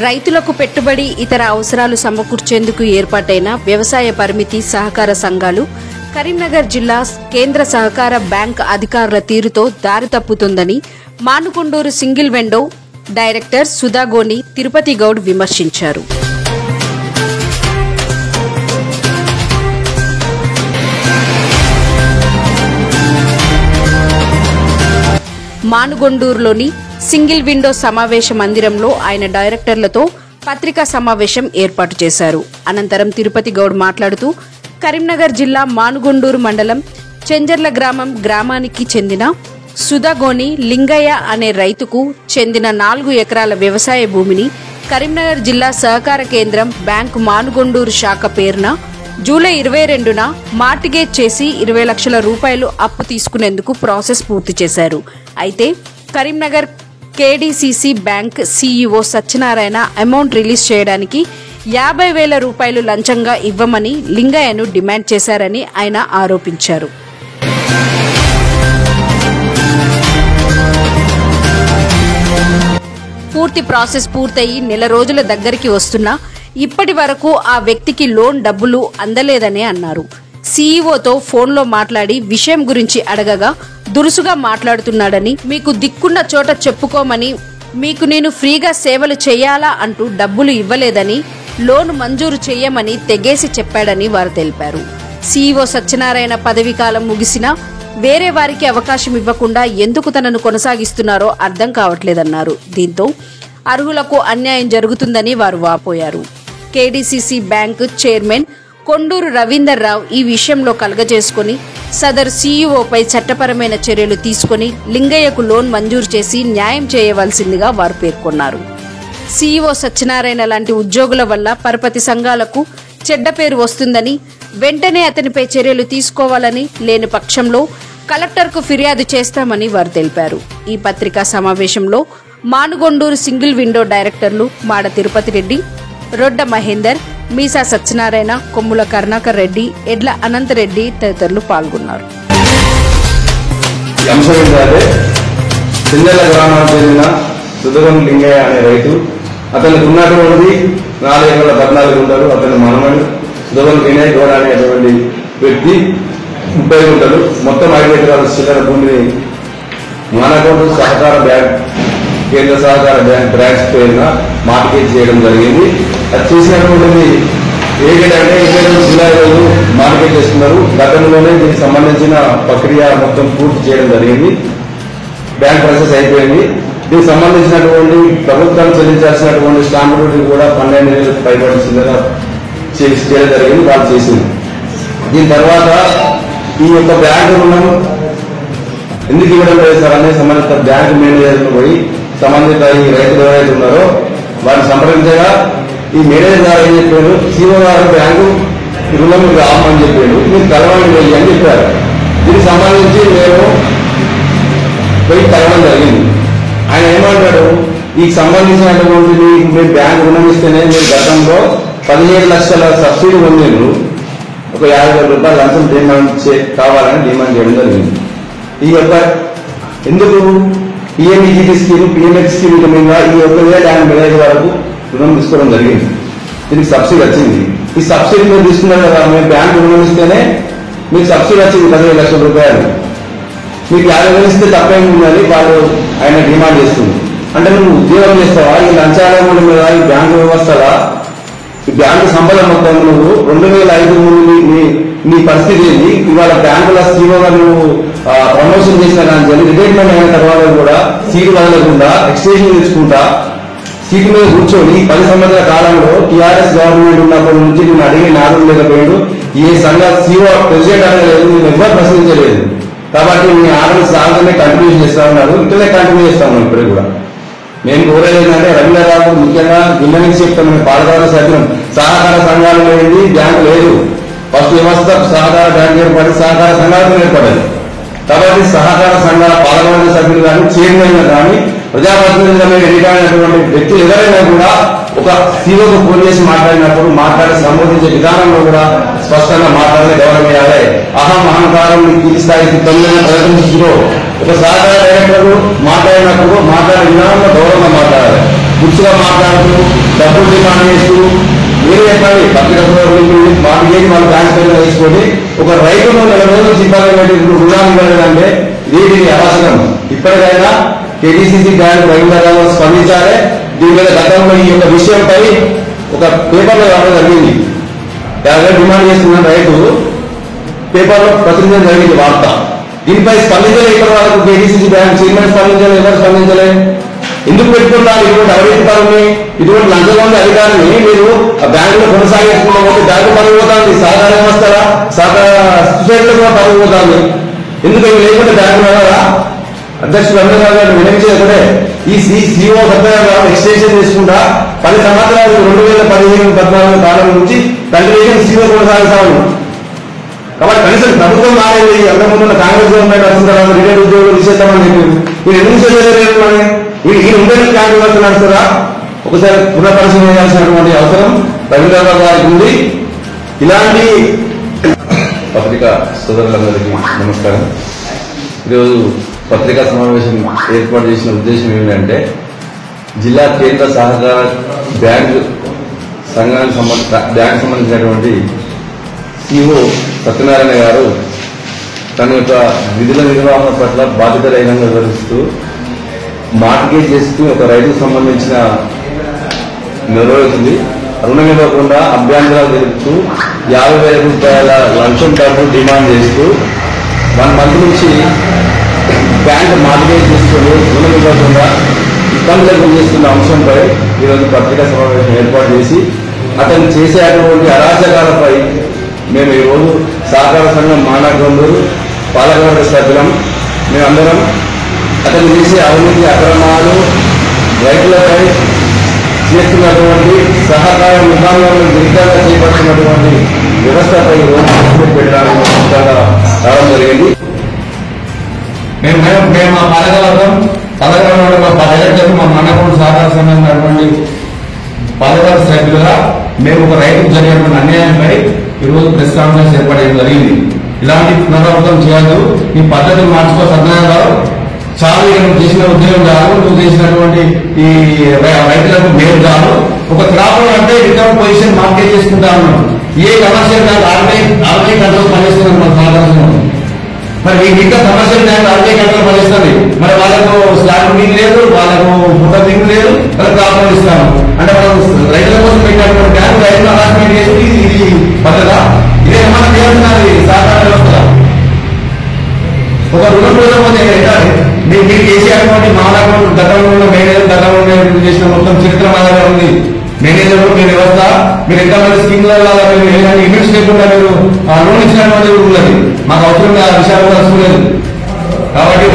రైతులకు పెట్టుబడి ఇతర అవసరాలు సమకూర్చేందుకు ఏర్పాటైన వ్యవసాయ పరిమితి సహకార సంఘాలు కరీంనగర్ జిల్లా కేంద్ర సహకార బ్యాంక్ అధికారుల తీరుతో దారి తప్పుతుందని Manakondur single window director Sudhagoni Tirupati Goud విమర్శించారు. మానుగొండూరులోని సింగిల్ విండో సమావేశ మందిరంలో ఆయన డైరెక్టర్లతో పత్రికా సమావేశం ఏర్పాటు చేశారు. అనంతరం తిరుపతి గౌడ్ మాట్లాడుతూ కరీంనగర్ జిల్లా మానుగొండూరు మండలం చెంజర్ల గ్రామానికి చెందిన సుధాగోని లింగయ్య అనే రైతుకు చెందిన 4 ఎకరాల వ్యవసాయ భూమిని కరీంనగర్ జిల్లా సహకార కేంద్రం బ్యాంకు మానుగొండూరు శాఖ పేరున జూలై 22న మార్టిగేజ్ చేసి 20 లక్షల రూపాయలు అప్పు తీసుకునేందుకు ప్రాసెస్ పూర్తి చేశారు. అయితే Karimnagar KDCC bank CEO Satyanarayana amount release చేయడానికి 50,000 రూపాయలు లంచంగా ఇవ్వమని లింగయ్యను డిమాండ్ చేశారని ఆయన ఆరోపించారు. పూర్తి ప్రాసెస్ పూర్తయి నెల రోజుల దగ్గరికి వస్తున్నా ఇప్పటి వరకు ఆ వ్యక్తికి లోన్ డబ్బులు అందలేదని అన్నారు. సీఈఓతో ఫోన్లో మాట్లాడి విషయం గురించి అడగగా దురుసుగా మాట్లాడుతున్నాడని, మీకు దిక్కున్న చోట చెప్పుకోమని, మీకు నేను ఫ్రీగా సేవలు చేయాలా అంటూ డబ్బులు ఇవ్వలేదని, లోను మంజూరు చేయమని తెగేసి చెప్పాడని వారు తెలిపారు. సీఈఓ సత్యనారాయణ పదవీ కాలం ముగిసినా వేరే వారికి అవకాశం ఇవ్వకుండా ఎందుకు తనను కొనసాగిస్తున్నారో అర్థం కావట్లేదన్నారు. దీంతో అర్హులకు అన్యాయం జరుగుతుందని వారు వాపోయారు. KDCC bank chairman Konduru Ravinder Rao ఈ విషయంలో కలగజేసుకుని సదరు సీఈఓపై చట్టపరమైన చర్యలు తీసుకుని లింగయ్యకు లోన్ మంజూరు చేసి న్యాయం చేయవలసిందిగా వారు పేర్కొన్నారు. సీఈఓ సత్యనారాయణ లాంటి ఉద్యోగుల వల్ల పరపతి సంఘాలకు చెడ్డ పేరు వస్తుందని, వెంటనే అతనిపై చర్యలు తీసుకోవాలని, లేని పక్షంలో కలెక్టర్కు ఫిర్యాదు చేస్తామని వారు తెలిపారు. ఈ పత్రికా సమావేశంలో మానుగొండూరు సింగిల్ విండో డైరెక్టర్లు మాడ తిరుపతి రెడ్డి, రొడ్డ మహేందర్, మీసా సత్యనారాయణ, కొమ్ముల కరుణాకర్ రెడ్డి, ఎడ్ల అనంతరెడ్డి తదితరులు పాల్గొన్నారు. సుధాగోని లింగయ్య అనే రైతు, అతనికి ఉన్నటువంటి 4 ఎకరాల 14 గుంటలు, అతని మనమడు సుధాగోని వినయ్ గౌడ్ అనేటువంటి వ్యక్తి 30 గుంటలు, మొత్తం 5 ఎకరాల చిల్లర భూమిని మానుకొండూరు సహకార బ్యాంక్ కేంద్ర సహకార బ్యాంక్ బ్రాంచ్ పేరున మార్టిగేజ్ చేయడం జరిగింది. అది చేసినటువంటిది ఏంటంటే 22 జిల్లా రోజు మార్టిగేజ్ చేస్తున్నారు. గతంలోనే దీనికి సంబంధించిన ప్రక్రియ మొత్తం పూర్తి చేయడం జరిగింది. బ్యాంక్ ప్రాసెస్ అయిపోయింది. దీనికి సంబంధించినటువంటి ప్రభుత్వం చెల్లించాల్సినటువంటి స్టాంప్ డ్యూటీ కూడా 12,000 పైబడి చిల్లర చేయడం జరిగింది. వాళ్ళు చేసింది. దీని తర్వాత ఈ యొక్క బ్యాంకు రుణం ఎందుకు ఇవ్వడం లేదు సార్ అనేది సంబంధిత బ్యాంకు మేనేజర్లు పోయి సంబంధిత ఈ రైతులు ఎవరైతే ఉన్నారో వారిని సంప్రదించగా ఈ మేనేజర్ గారు ఏం చెప్పారు, సీఓ గారు బ్యాంకు రుణం ఆపమని చెప్పాడు, మీరు కలవండి పోయి అని చెప్పారు. దీనికి సంబంధించి మేము పోయి కలవడం జరిగింది. ఆయన ఏమంటాడు, ఈ సంబంధించినటువంటి మీరు బ్యాంకు రుణం ఇస్తేనే మీరు గతంలో 17 లక్షల సబ్సిడీ పొందేరు, ఒక 50,000 రూపాయలు లంచం డిమాండ్ కావాలని డిమాండ్ చేయడం జరిగింది. ఈ యొక్క ఎందుకు పిఎంఈజీటీ స్కీమ్, పిఎంఎక్స్ స్కీమ్ మీద ఈ 1,50,000 వరకు రుణం తీసుకోవడం జరిగింది. దీనికి సబ్సిడీ వచ్చింది. ఈ సబ్సిడీ మీరు తీసుకున్నారు కదా, మేము బ్యాంకు రుణం ఇస్తేనే మీకు సబ్సిడీ వచ్చింది 15 లక్షల రూపాయలు, మీకు 50,000 ఇస్తే తప్పేముందని వాళ్ళు ఆయన డిమాండ్ చేస్తుంది. అంటే నువ్వు ఉద్యోగం చేస్తావా, ఈ లంచాలయం మీద ఈ బ్యాంకు వ్యవస్థలా ఈ బ్యాంకు సంబలం మొత్తం నువ్వు 2005 ముందు నీ పరిస్థితి ఏంది? ఇవాళ బ్యాంకుల సీఓగా నువ్వు ప్రమోషన్ చేసిన కానీ రిటైర్మెంట్ అయిన తర్వాత కూడా సీటు వదలకుండా ఎక్స్టెన్షన్ తెచ్చుకుంటా సీటు మీద కూర్చొని 10 సంవత్సరాల కాలంలో టీఆర్ఎస్ గవర్నమెంట్ ఉన్నప్పటి నుంచి నేను అడిగి నాలుగు లేకపోయాడు. ఏ సంఘ సీఓ ప్రెసిడెంట్ అనలేదు, నేను ఎవరు ప్రశ్నించలేదు. కాబట్టి మీ ఆర్డర్ సాగుతూనే కంటిన్యూ చేస్తా ఉన్నారు, ఇట్లనే కంటిన్యూ చేస్తా ఉన్నాం. ఇప్పుడు కూడా మేము కోరేది ఏంటంటే రవీంద్రరావు ముఖ్యంగా విన్నవించి చెప్తాను, మేము పాలకవర్గ సభ్యులం. సహకార సంఘాలు లేనిది బ్యాంకు లేదు. ఫస్ట్ వ్యవస్థ సహకార బ్యాంక్ ఏర్పడి సహకార సంఘాలతో ఏర్పడ్డది. కాబట్టి సహకార సంఘాల పాలకవర్గ సభ్యులు కానీ చైర్మన్ కానీ ప్రజాప్రతినిధుల మీద ఎన్నికైనటువంటి వ్యక్తులు ఎవరైనా కూడా ఒక సీఓకు ఫోన్ చేసి మాట్లాడి సంబోధించే విధానంలో కూడా స్పష్టంగా మాట్లాడే గౌరవించాలి. అహంకారం కింది స్థాయికి ప్రదర్శించో ఒక సహకార డైరెక్టర్ మాట్లాడినప్పుడు మాట్లాడే విధానంలో గౌరవంగా మాట్లాడాలి. గుర్తుగా మాట్లాడుతూ డబ్బులు డిమాండ్ చేస్తూ మీరు చెప్పండి పత్రిక మార్గేజ్ వాళ్ళ బ్యాంక్ పేరు తీసుకొని ఒక రైతును 4 రోజులు సిబ్బంది పెట్టి రుణాలు ఇవ్వాలంటే వీటిని అవసరం. ఇప్పటికైనా కేడీసీసీ బ్యాంక్ రైతులుగా స్పందించాలి. దీని మీద గతంలో ఈ యొక్క విషయంపై ఒక పేపర్లో రావడం జరిగింది. డిమాండ్ చేస్తున్న రైతు పేపర్లో ప్రచురించడం జరిగింది వార్త. దీనిపై స్పందించలే ఇప్పటి వరకు కేడీసీసీ బ్యాంక్ చైర్మన్ స్పందించలే, ఎవరు స్పందించలే. ఎందుకు పెట్టుకుంటారు ఇటువంటి అవినీతి పనుల్ని, ఇటువంటి లంచగొండ అధికారిని మీరు ఆ బ్యాంకులో కొనసాగించుకోకపోతే బ్యాంకు పరుగు పోతుంది, సహకార వ్యవస్థ సహకార సొసైటీలో కూడా పరుగు పోతుంది. ఎందుకు ఇవి లేకుంటే బ్యాంకు వెళ్ళాలా? అధ్యక్షుడు రవీంద్రనాథ్ గారు వినయించేది ఒకటే, ఈ సిఓ సత్యనారాయణ ఎక్స్టెన్షన్ చేసుకుంటా 10 సంవత్సరాలు 2015-14 కాలం నుంచి కంటిన్యూషన్ సిఓ కొనసాగుతాను. కాబట్టి కనీసం ప్రభుత్వం మారేది అంతకుముందు కాంగ్రెస్ గవర్నమెంట్ వచ్చిన తర్వాత రిటైర్డ్ ఉద్యోగులు తీసేస్తామని చెప్పారు. మీరు ఎందుకు చేయలేదు? ఈ ఉండేది క్యాంటీన్ నడుస్తారా? ఒకసారి పునఃపరిశీలన చేయాల్సినటువంటి అవసరం రవీంద్రనాథ్ గారికి ఉంది. ఇలాంటి పత్రికా సోదరులందరికీ నమస్కారం. ఈరోజు పత్రికా సమావేశం ఏర్పాటు చేసిన ఉద్దేశం ఏమిటంటే, జిల్లా కేంద్ర సహకార బ్యాంకు సంఘానికి సంబంధించినటువంటి సిఓ సత్యనారాయణ గారు తన యొక్క విధుల నిర్వహణ పట్ల బాధ్యతరహితంగా వివరిస్తూ మార్గేజ్ చేస్తూ ఒక రైతుకు సంబంధించిన నిర్వహిస్తుంది. రుణం ఇవ్వకుండా అభ్యంతరాలు తెలుపుతూ 50,000 రూపాయల లంచం డబ్బు డిమాండ్ చేస్తూ 1 మంత్ నుంచి బ్యాంకు మార్గేజ్ తీసుకుని రుణం ఇవ్వకుండా ఇబ్బందులు చేస్తున్న అంశంపై ఈరోజు పత్రికా సమావేశం ఏర్పాటు చేసి అతను చేసేటువంటి అరాచకాలపై మేము ఈరోజు సహకార సంఘం మానగొందూరు పాలకవర్గ సభ్యులం మేమందరం అతను చేసే అవినీతి అక్రమాలు, రైతులపై చేస్తున్నటువంటి సహకార విధానాలను విరుద్ధంగా చేపడుతున్నటువంటి వ్యవస్థపై పెట్టడానికి రావడం జరిగింది. మేము మా పాలకవర్గం మా డైరెక్టర్ మా మానగొండ సహకార సంఘం పాలకవర్గ సభ్యులుగా మేము ఒక రైతుకు జరిగినటువంటి అన్యాయంపై ఈరోజు ప్రెస్ కాన్ఫరెన్స్ ఏర్పాటు చేయడం జరిగింది. ఇలాంటి పునరావృతం చేయదు, ఈ పద్ధతిని మార్చుకో సత్యనారాయణ గారు. చాలా నువ్వు చేసిన ఉద్యోగం కాదు, నువ్వు చేసినటువంటి ఈ రైతులకు మేలు కాదు. ఒక క్రాప్ అంటే రిటర్న్ పొజిషన్ మార్కెట్ చేసుకుంటా ఉన్నాం. A commercial bank RBI control పనిచేస్తున్నాం మన సహకారం. మరి ఇంకా కమర్షియల్ బ్యాంక్ ఆర్బీఐ కంట్రోల్ పనిస్తుంది. మరి వాళ్ళకు స్లాబ్ మీకు లేదు, వాళ్ళకు ఫోటో మీకు లేదు, వాళ్ళకి క్రాప్ ఇస్తాము అంటే మనం రైతుల కోసం పెట్టినటువంటి బ్యాంక్ రైతులు అలాట్మెంట్ చేసి ఇది పద్ధత. ఇదే మనం చేస్తున్నది సహకార వ్యవస్థ. ఒక రుణం పోతే మీరు చేసేటువంటి మానవులు గతంలో మేనేజర్ చేసిన మొత్తం చరిత్ర మా దగ్గర ఉంది. మేనేజర్ మీ వ్యవస్థ మీరు ఎంతమంది స్కీమ్లలో ఇన్వెస్ట్ లేకుండా మీరు లోన్ ఇచ్చినటువంటి ఉన్నది. మాకు అవసరం ఆ విషయాలు తెలుసుకోలేదు. కాబట్టి